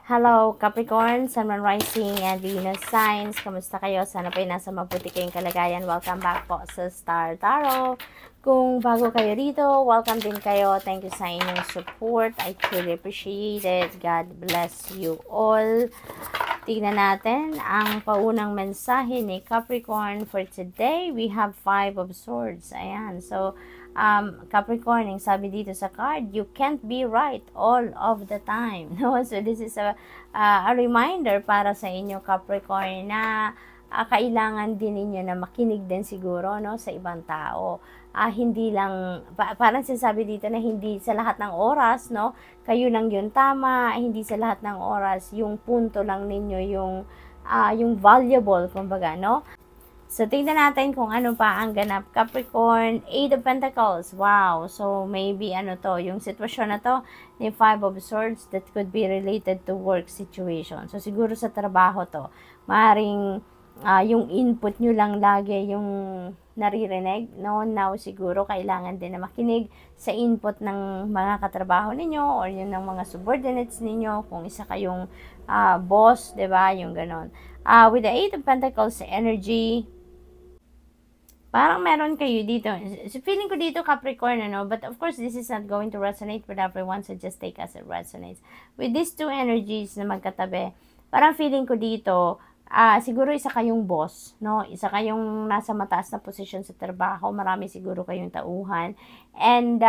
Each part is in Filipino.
Hello, Capricorn, Sun, Moon, Rising, and Venus signs. Kamusta kayo? Sana po nasa mabuti kayong kalagayan. Welcome back po sa Star Tarot. Kung bago kayo dito, welcome din kayo. Thank you sa inyong support. I truly appreciate it. God bless you all. Tignan natin ang paunang mensahe ni Capricorn for today. We have 5 of Swords. Ayan. So, Capricorn, yung sabi dito sa card, you can't be right all of the time. No? So, this is a reminder para sa inyo, Capricorn, na kailangan din ninyo na makinig din siguro, no, sa ibang tao. Hindi lang, parang sinasabi dito na hindi sa lahat ng oras, no, kayo lang yung tama, hindi sa lahat ng oras, yung punto lang ninyo, yung valuable, kumbaga, no. So, tingnan natin kung ano pa ang ganap. Capricorn, 8 of Pentacles. Wow. So, maybe yung sitwasyon na to ni 5 of Swords that could be related to work situation. So, siguro sa trabaho to. Maaaring yung input nyo lang lagi yung naririnig. No? Now, siguro kailangan din na makinig sa input ng mga katrabaho ninyo or yun ng mga subordinates ninyo. Kung isa kayong boss, diba? Yung ganon. With the 8 of Pentacles energy, parang meron kayo dito. So, feeling ko dito, Capricorn, but of course, this is not going to resonate with everyone, so just take as it resonates. With these two energies na magkatabi, parang feeling ko dito, siguro isa kayong boss, no? Isa kayong nasa mataas na posisyon sa trabaho, marami siguro kayong tauhan, and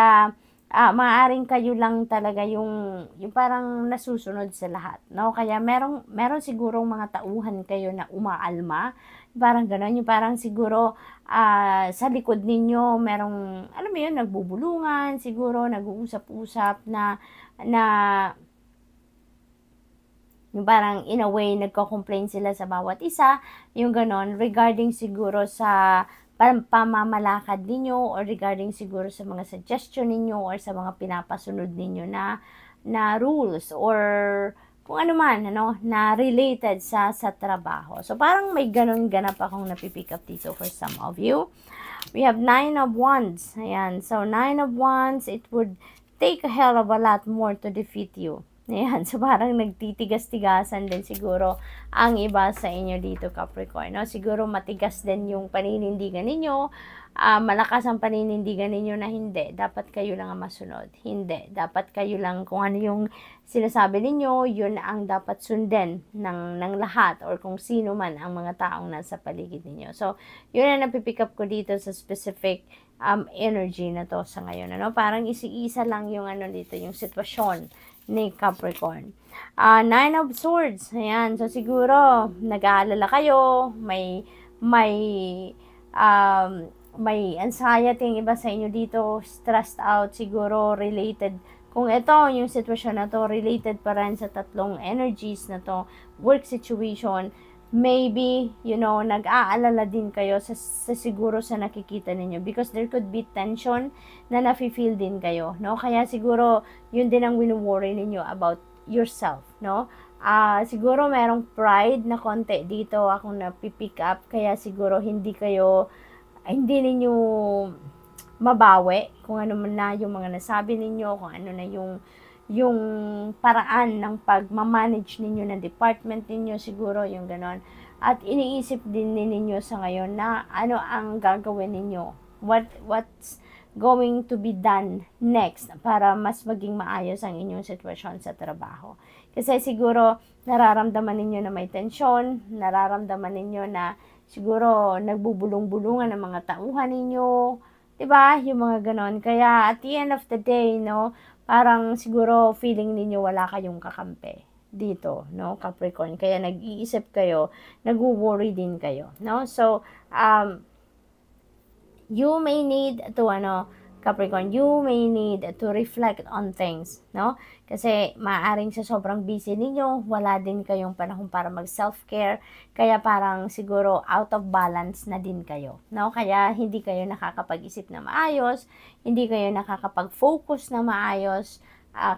maaaring kayo lang talaga yung parang nasusunod sa lahat, no? Kaya meron sigurong mga tauhan kayo na umaalma, parang gano'n, yung parang siguro sa likod ninyo merong, alam mo yun, nagbubulungan, siguro nag-uusap-usap na yung parang in a way nagko-complain sila sa bawat isa, yung gano'n, regarding siguro sa pamamalakad ninyo or regarding siguro sa mga suggestion ninyo or sa mga pinapasunod ninyo na rules or kung ano man, na related sa trabaho. So, parang may ganun-ganap akong napipick up dito for some of you. We have 9 of Wands. Ayan. So, 9 of Wands, it would take a hell of a lot more to defeat you. Ayan. So, parang nagtitigas-tigasan din siguro ang iba sa inyo dito, Capricorn. No? Siguro matigas din yung paninindigan ninyo. Malakas ang paninindigan ninyo na hindi. Dapat kayo lang ang masunod. Hindi. Dapat kayo lang kung ano yung sinasabi ninyo, yun ang dapat sundin ng lahat or kung sino man ang mga taong nasa paligid ninyo. So, yun ang napipick up ko dito sa specific energy na to sa ngayon. Parang isi-isa lang yung dito, yung sitwasyon ni Capricorn. 9 of Swords. Ayan. So, siguro, nag-aalala kayo, may anxiety yung iba sa inyo dito, stressed out, siguro related. Kung ito, yung sitwasyon na to, related pa rin sa tatlong energies na to, work situation, maybe, nag-aalala din kayo sa siguro sa nakikita ninyo because there could be tension na nafe-feel din kayo, no? Kaya siguro, yun din ang winu-worry ninyo about yourself, no? Siguro merong pride na konti dito akong napipick up, kaya siguro hindi ninyo mabawi kung ano man na yung mga nasabi ninyo, kung ano na yung paraan ng pagmamanage ninyo ng department ninyo, siguro yung ganon. At iniisip din ninyo sa ngayon na ano ang gagawin ninyo, what's going to be done next para mas maging maayos ang inyong sitwasyon sa trabaho. Kasi siguro nararamdaman ninyo na may tensyon, nararamdaman ninyo na siguro nagbubulong-bulungan ng mga tauhan ninyo, 'di ba? Yung mga ganon. Kaya at the end of the day, parang siguro feeling ninyo wala kayong kakampi dito, Capricorn. Kaya nag-iisip kayo, nagwo-worry din kayo, So, you may need to Capricorn, you may need to reflect on things, Kasi maaaring sa sobrang busy ninyo, wala din kayong panahon para mag-self-care, kaya parang siguro out of balance na din kayo, Kaya hindi kayo nakakapag-isip na maayos, hindi kayo nakakapag-focus na maayos,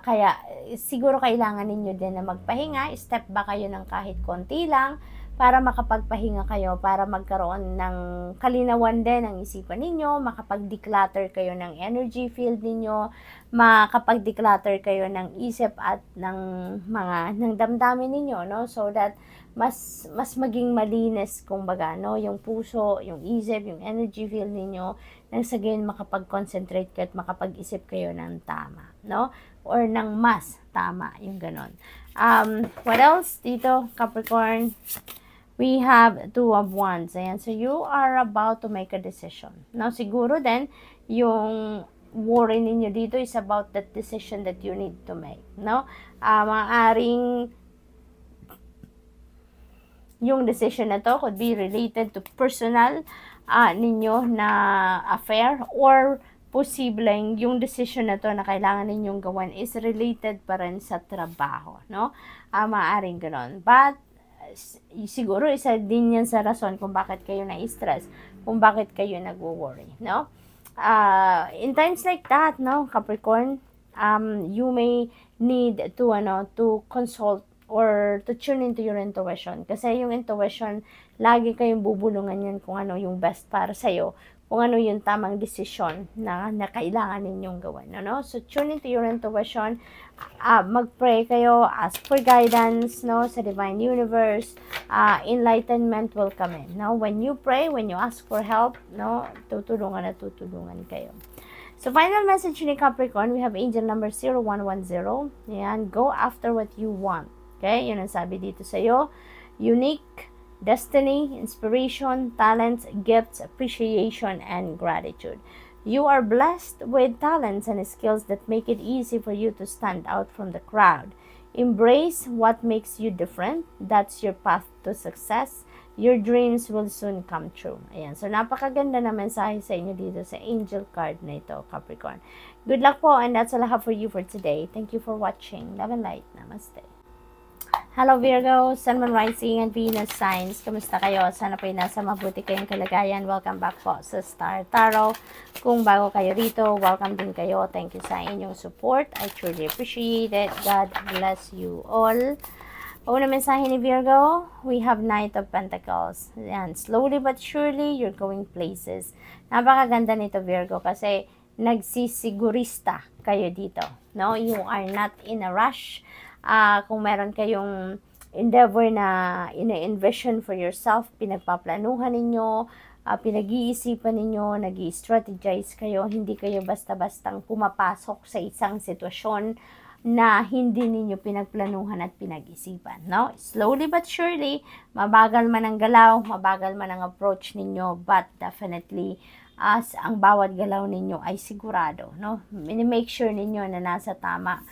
kaya siguro kailangan ninyo din na magpahinga, step back kayo ng kahit konti lang, para makapagpahinga kayo, para magkaroon ng kalinawan din ang isipan ninyo, makapag-declutter kayo ng energy field ninyo, makapag-declutter kayo ng isip at ng damdamin ninyo, no? So that mas maging malinis, kumbaga, no? Yung puso, yung isip, yung energy field ninyo, nang sa gayon makapag-concentrate kayo at makapag-isip kayo ng tama, no? Or ng mas tama, yung ganon. What else dito, Capricorn? We have Two of Wands. Ayan, so you are about to make a decision. Now, siguro din, yung worry ninyo dito is about that decision that you need to make, no? Maaaring yung decision na to could be related to personal ninyo na affair, or posibleng yung decision na to na kailangan ninyong gawin is related pa rin sa trabaho, no? Maaaring ganoon. But siguro isa din yan sa rason kung bakit kayo na-stress, kung bakit kayo nagwo-worry, no? In times like that, no, Capricorn, you may need to consult or to tune into your intuition. Kasi yung intuition, lagi kayong bubulungan yan kung ano yung best para sa'yo, kung ano yung tamang desisyon na kailangan ninyong gawin. No? So, tune into your intuition, mag-pray kayo, ask for guidance, no, sa Divine Universe, enlightenment will come in. No? When you pray, when you ask for help, no, tutulungan kayo. So, final message ni Capricorn, we have angel number 0110. Yan, go after what you want. Okay, yun ang sabi dito sa'yo. Unique, destiny, inspiration, talents, gifts, appreciation, and gratitude. You are blessed with talents and skills that make it easy for you to stand out from the crowd. Embrace what makes you different. That's your path to success. Your dreams will soon come true. Ayan. So, napakaganda na mensahe sa inyo dito sa angel card na ito, Capricorn. Good luck po, and that's all I have for you for today. Thank you for watching. Love and light. Namaste. Hello Virgo, Sun, Moon, Rising, and Venus signs. Kamusta kayo? Sana po'y nasa mabuti kayong kalagayan. Welcome back po sa Star Tarot. Kung bago kayo rito, welcome din kayo. Thank you sa inyong support. I truly appreciate it. God bless you all. Una mensahe ni Virgo, we have Knight of Pentacles. Yan, slowly but surely, you're going places. Napakaganda nito Virgo kasi nagsisigurista kayo dito. No? You are not in a rush. Kung meron kayong endeavor na ina-envision for yourself, pinagpaplanuhan ninyo, pinag-iisipan ninyo, nag-i-strategize kayo, hindi kayo basta-bastang pumapasok sa isang sitwasyon na hindi ninyo pinagplanuhan at pinag-isipan, no? Slowly but surely, mabagal man ang galaw, mabagal man ang approach ninyo, but definitely, as ang bawat galaw ninyo ay sigurado, no? Make sure ninyo na nasa tama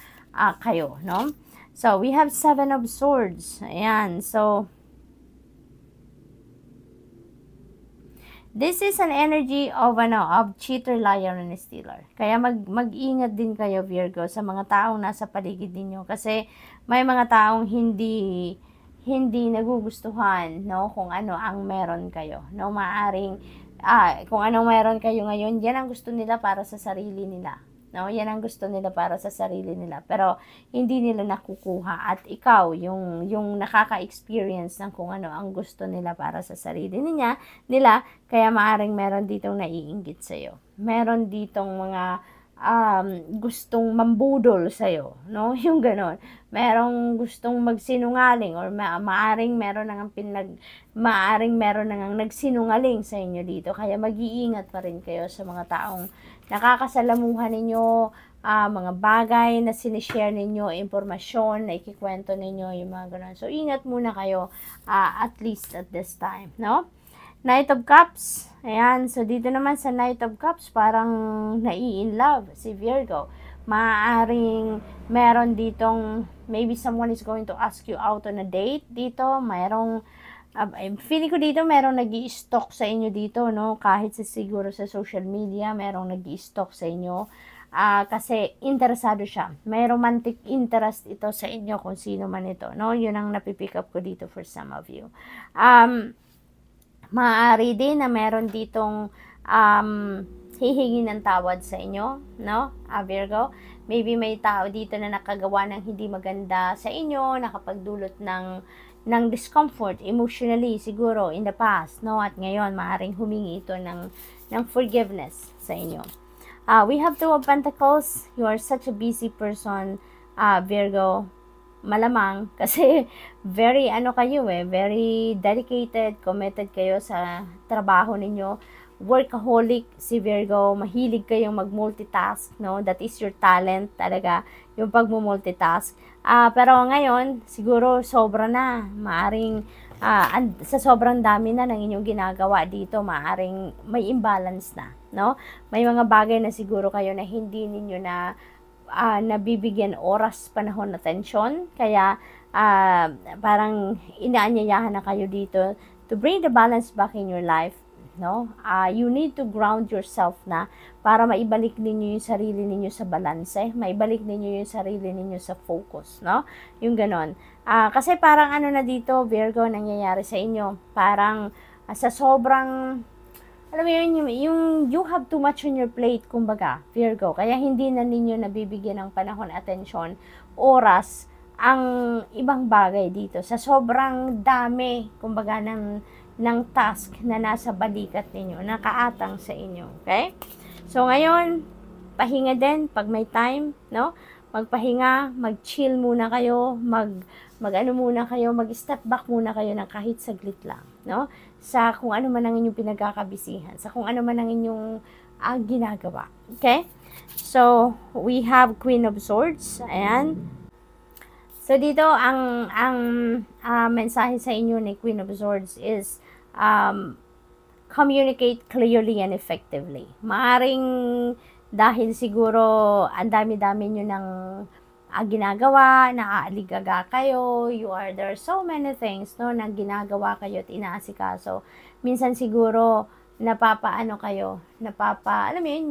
kayo, no? So, we have 7 of Swords. Ayan. So, this is an energy of cheater, liar, and stealer. Kaya mag-ingat din kayo, Virgo, sa mga taong nasa paligid ninyo. Kasi may mga taong hindi nagugustuhan, no, kung ano ang meron kayo. No, maaring, kung anong meron kayo ngayon, yan ang gusto nila para sa sarili nila. No, yan ang gusto nila para sa sarili nila. Pero, hindi nila nakukuha. At ikaw, yung nakaka-experience ng kung ano ang gusto nila para sa sarili nila, kaya maaring meron ditong naiinggit sa'yo. Meron ditong mga gustong mambudol sa'yo. No? Yung ganon. Merong gustong magsinungaling or maaring meron nang nagsinungaling sa inyo dito. Kaya mag-iingat pa rin kayo sa mga taong nakakasalamuhan ninyo, mga bagay na sinishare ninyo, impormasyon na ikikwento ninyo, yung mga ganun. So, ingat muna kayo, at least at this time, no? Knight of Cups. Ayan, so dito naman sa Knight of Cups, parang nai-in-love si Virgo. Maaaring meron ditong, maybe someone is going to ask you out on a date dito. Mayroong, feeling ko dito merong nag-i-stalk sa inyo dito, no? Kahit siguro sa social media, merong nag-i-stalk sa inyo. Kasi interesado siya. May romantic interest ito sa inyo kung sino man ito, no? Yun ang napipick up ko dito for some of you. Maaari din na meron ditong hihingi ng tawad sa inyo, no? Virgo. maybe may tao dito na nakagawa ng hindi maganda sa inyo, nakapagdulot ng discomfort emotionally siguro in the past, no? At ngayon, maaaring humingi ito ng forgiveness sa inyo. We have Two of Pentacles. You are such a busy person, Virgo. Malamang kasi very very dedicated, committed kayo sa trabaho ninyo. Workaholic si Virgo, mahilig kayong mag-multitask, no? That is your talent talaga, yung pag-multitask. Pero ngayon, siguro sobra na. Maaring sa sobrang dami na ng inyong ginagawa dito, maaring may imbalance na, no? May mga bagay na siguro kayo na hindi ninyo na nabibigyan oras, panahon, atensyon. Kaya parang inaanyayahan na kayo dito to bring the balance back in your life, no? You need to ground yourself na para maibalik ninyo yung sarili ninyo sa balanse, maibalik ninyo yung sarili ninyo sa focus, no? Yung ganon. Kasi parang na dito, Virgo, nangyayari sa inyo. Parang sa sobrang, alam mo yun, yung you have too much on your plate, kumbaga, Virgo. Kaya hindi na ninyo nabibigyan ng panahon, atensyon, oras, ang ibang bagay dito. Sa sobrang dami, kumbaga, ng task na nasa balikat ninyo, nakaatang sa inyo. Okay? So, ngayon, pahinga din pag may time, no? Magpahinga, mag-chill muna kayo, mag-step back muna kayo ng kahit saglit lang, no? Sa kung ano man ang inyong pinagkakabisihan, sa kung ano man ang inyong ginagawa. Okay? So, we have Queen of Swords. Ayan. So, dito, ang mensahe sa inyo ni Queen of Swords is, communicate clearly and effectively. Maaring dahil siguro ang dami-dami nyo ng ginagawa, naaaligaga kayo, there are so many things, no, na ginagawa kayo at inaasikaso. Minsan siguro napapaano kayo, alam mo yun,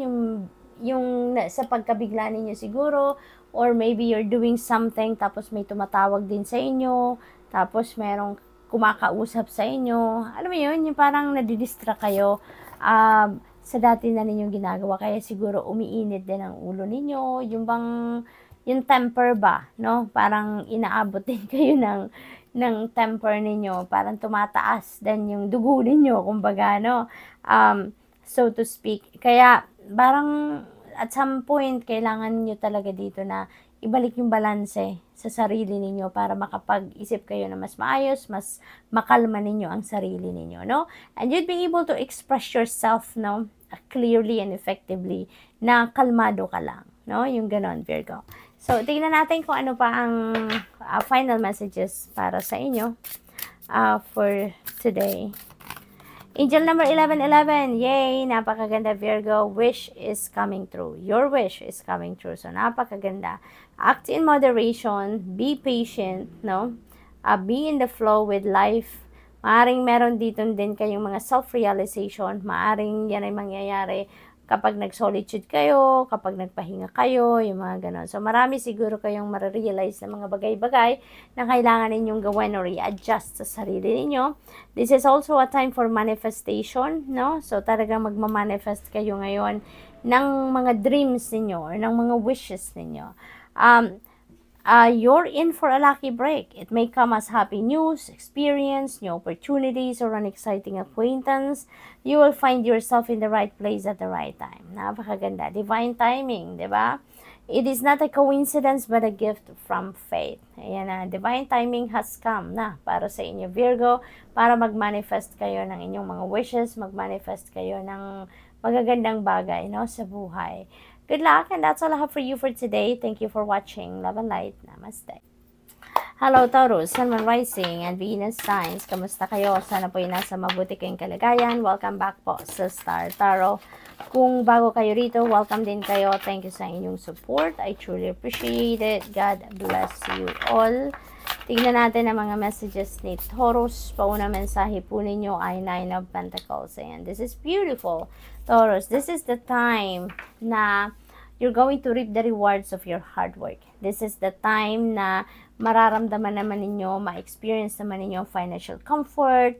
yung sa pagkabigla ninyo siguro, or maybe you're doing something tapos may tumatawag din sa inyo, tapos merong kumakausap sa inyo. Alam mo yun, yung parang nadidistract kayo sa dati na ninyong ginagawa, kaya siguro umiinit din ang ulo ninyo, yung temper ba, no? Parang inaabot din kayo ng temper ninyo, parang tumataas din yung dugo ninyo, kumbaga, no? So to speak. Kaya parang at some point, kailangan niyo talaga dito na ibalik yung balanse sa sarili ninyo para makapag-isip kayo na mas maayos, mas makalma ninyo ang sarili ninyo, no? And you'd be able to express yourself, no? Clearly and effectively na kalmado ka lang, no? Yung ganon, Virgo. So, tingnan natin kung ano pa ang final messages para sa inyo for today. Angel number 1111, yay! Napakaganda, Virgo. Wish is coming true. Your wish is coming true. So, napakaganda. Act in moderation. Be patient, no? Be in the flow with life. Maaring meron dito din kayong mga self-realization. Maaring yan ay mangyayari kapag nag-solitude kayo, kapag nagpahinga kayo, yung mga ganon. So, marami siguro kayong marirealize na mga bagay-bagay na kailangan ninyong gawin or i-adjust sa sarili ninyo. This is also a time for manifestation, no? So, talagang magmamanifest kayo ngayon ng mga dreams ninyo or ng mga wishes ninyo. You're in for a lucky break. It may come as happy news, experience, new opportunities, or an exciting acquaintance. You will find yourself in the right place at the right time. Napakaganda. Divine timing, di ba? It is not a coincidence but a gift from fate. Ayan na, divine timing has come na para sa inyo, Virgo, para mag-manifest kayo ng inyong mga wishes, mag-manifest kayo ng magagandang bagay, no, sa buhay. Good luck, and that's all I have for you for today. Thank you for watching. Love and light. Namaste. Hello, Taurus, Sun, Moon, Rising, and Venus signs. Kamusta kayo? Sana po nasa mabuti kayong kalagayan. Welcome back po sa Star Tarot. Kung bago kayo rito, welcome din kayo. Thank you sa inyong support. I truly appreciate it. God bless you all. Tingnan natin ang mga messages ni Taurus. Pauna mensahe po ninyo ay 9 of Pentacles. And this is beautiful, Taurus. This is the time na you're going to reap the rewards of your hard work. This is the time na mararamdaman naman ninyo, ma-experience naman ninyo financial comfort,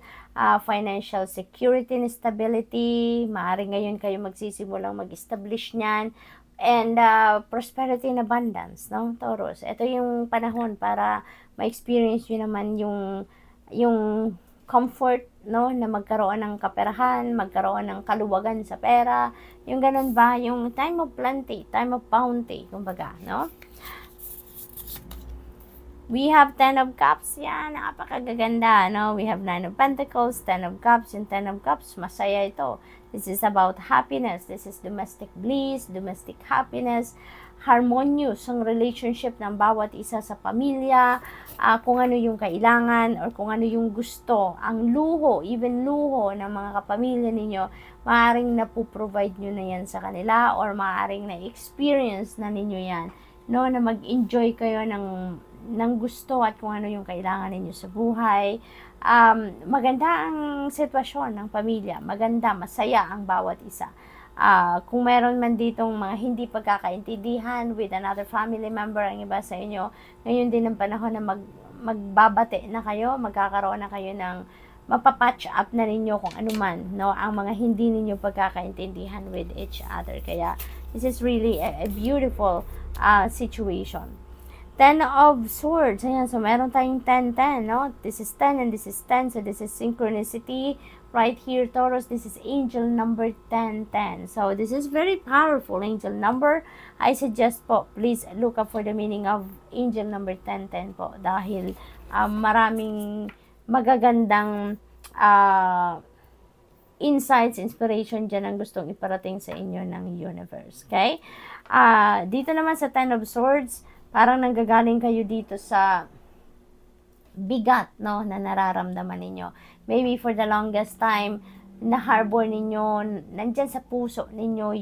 financial security and stability. Maaari ngayon kayo magsisimulang mag-establish niyan. and prosperity and abundance, no, Taurus. Ito yung panahon para ma-experience nyo naman yung comfort, no, na magkaroon ng kaperahan, magkaroon ng kaluwagan sa pera, yung ganun ba, yung time of plenty, time of bounty, kumbaga, no. We have 10 of Cups, yan, napakagaganda, no? We have 9 of Pentacles, 10 of Cups, yung 10 of Cups, masaya ito. This is about happiness, this is domestic bliss, domestic happiness, harmonious ang relationship ng bawat isa sa pamilya, kung ano yung kailangan, or kung ano yung gusto, ang luho, even luho ng mga kapamilya ninyo, maaaring napuprovide nyo na yan sa kanila, or maaaring na-experience na ninyo yan, no, na mag-enjoy kayo ng gusto at kung ano yung kailangan ninyo sa buhay. Maganda ang sitwasyon ng pamilya, maganda, masaya ang bawat isa. Kung meron man ditong mga hindi pagkakaintindihan with another family member, ang iba sa inyo, ngayon din ang panahon na magbabate na kayo, magkakaroon na kayo ng mapapatch up na ninyo kung ano man, no, ang mga hindi ninyo pagkakaintindihan with each other. Kaya this is really a beautiful situation. 10 of Swords. Ayan, so meron tayong 10-10, no? This is 10 and this is 10. So this is synchronicity. Right here, Taurus, this is angel number 10-10. So this is very powerful angel number. I suggest po, please look up for the meaning of angel number 10-10 po. Dahil maraming magagandang insights, inspiration dyan ang gustong iparating sa inyo ng universe. Okay? Dito naman sa 10 of Swords, parang nanggagaling kayo dito sa bigat, no, na nararamdaman ninyo. Maybe for the longest time, na-harbor ninyo, nandyan sa puso ninyo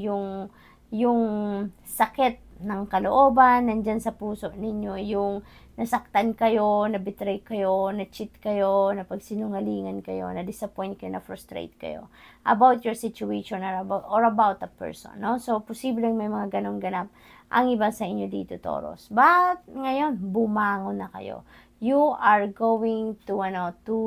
yung sakit ng kalooban, nandyan sa puso ninyo yung nasaktan kayo, na-betray kayo, na-cheat kayo, napagsinungalingan kayo, na-disappoint kayo, na-frustrate kayo about your situation or about a person, no? So, posibleng may mga ganong ganap ang iba sa inyo dito, Taurus. But, ngayon, bumangon na kayo. You are going to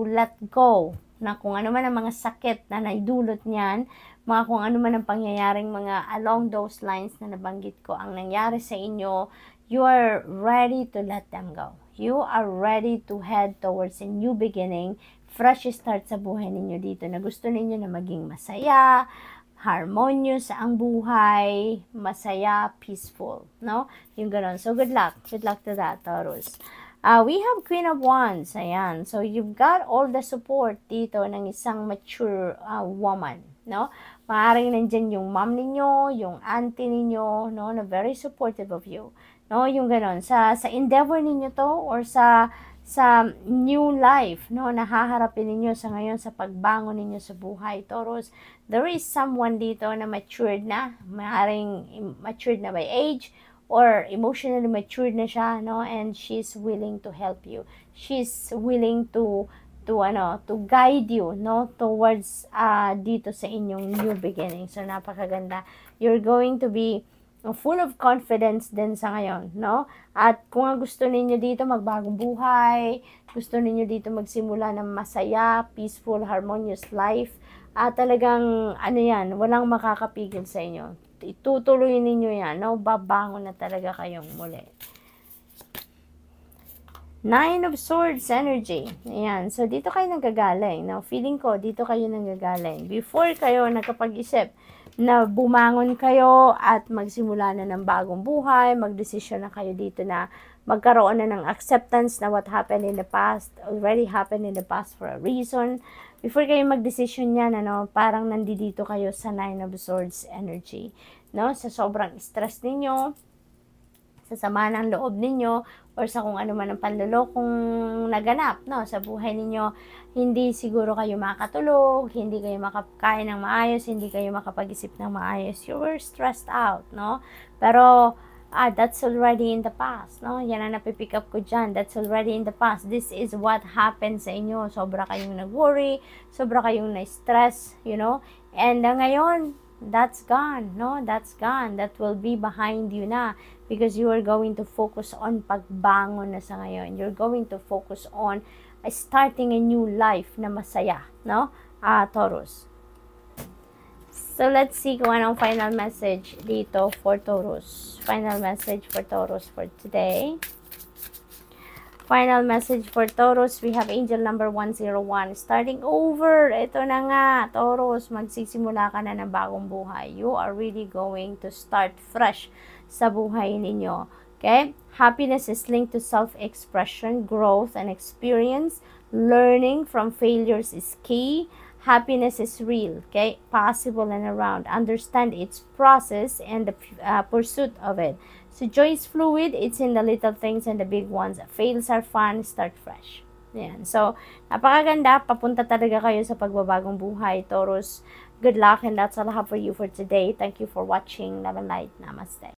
let go na kung ano man ang mga sakit na naidulot niyan, mga kung ano man ang pangyayaring mga along those lines na nabanggit ko ang nangyari sa inyo, you are ready to let them go. You are ready to head towards a new beginning, fresh start sa buhay ninyo dito na gusto ninyo na maging masaya, harmonious ang buhay, masaya, peaceful, no? Yung gano'n. So, good luck. Good luck to that, Taurus. We have Queen of Wands. Ayan. So, you've got all the support dito ng isang mature woman, no? Maaaring nandyan yung mom ninyo, yung auntie ninyo, no? Na very supportive of you. No? Yung gano'n. Sa endeavor ninyo to, or sa new life, no, na haharapin ninyo sa ngayon sa pagbangon ninyo sa buhay, Taurus, there is someone dito na matured na, maaaring matured na by age, or emotionally matured na siya, no, and she's willing to help you. She's willing to guide you, no, towards dito sa inyong new beginning. So, napakaganda. You're going to be full of confidence din sa ngayon, no? At kung gusto ninyo dito magbagong buhay, gusto ninyo dito magsimula ng masaya, peaceful, harmonious life, talagang, yan, walang makakapigil sa inyo. Itutuloy ninyo yan, no? Babangon na talaga kayong muli. 9 of Swords energy. Ayan. So, dito kayo nanggagaling. Now, feeling ko, dito kayo nanggagaling. Before kayo nagkapag-isip na bumangon kayo at magsimula na ng bagong buhay, magdesisyon na kayo dito na magkaroon na ng acceptance na what happened in the past, already happened in the past for a reason. Before kayo magdesisyon yan, parang nandito kayo sa 9 of Swords energy. No? Sa sobrang stress ninyo, sa sama ng loob ninyo, or sa kung ano man ang panlulokong naganap, no, sa buhay ninyo, hindi siguro kayo makatulog, hindi kayo makakain ng maayos, hindi kayo makapag-isip ng maayos, you were stressed out, no? Pero, that's already in the past, no? Yan ang napipick up ko dyan, that's already in the past. This is what happened sa inyo. Sobra kayong nag-worry, sobra kayong na-stress, you know? And ngayon, that's gone, no? That's gone. That will be behind you na. Because you are going to focus on pagbangon na sa ngayon. You're going to focus on starting a new life na masaya, no? Taurus. So, let's see kung anong final message dito for Taurus. Final message for Taurus for today. Final message for Taurus, we have angel number 101. Starting over. Ito na nga, Taurus, magsisimula ka na ng bagong buhay. You are really going to start fresh sa buhay ninyo. Okay? Happiness is linked to self-expression, growth, and experience. Learning from failures is key. Happiness is real, okay? Possible and around. Understand its process and the pursuit of it. So joy is fluid. It's in the little things and the big ones. Fails are fun. Start fresh. Yan. So, napakaganda. Papunta talaga kayo sa pagbabagong buhay, Taurus. Good luck, and that's all I have for you for today. Thank you for watching. Love and light. Namaste.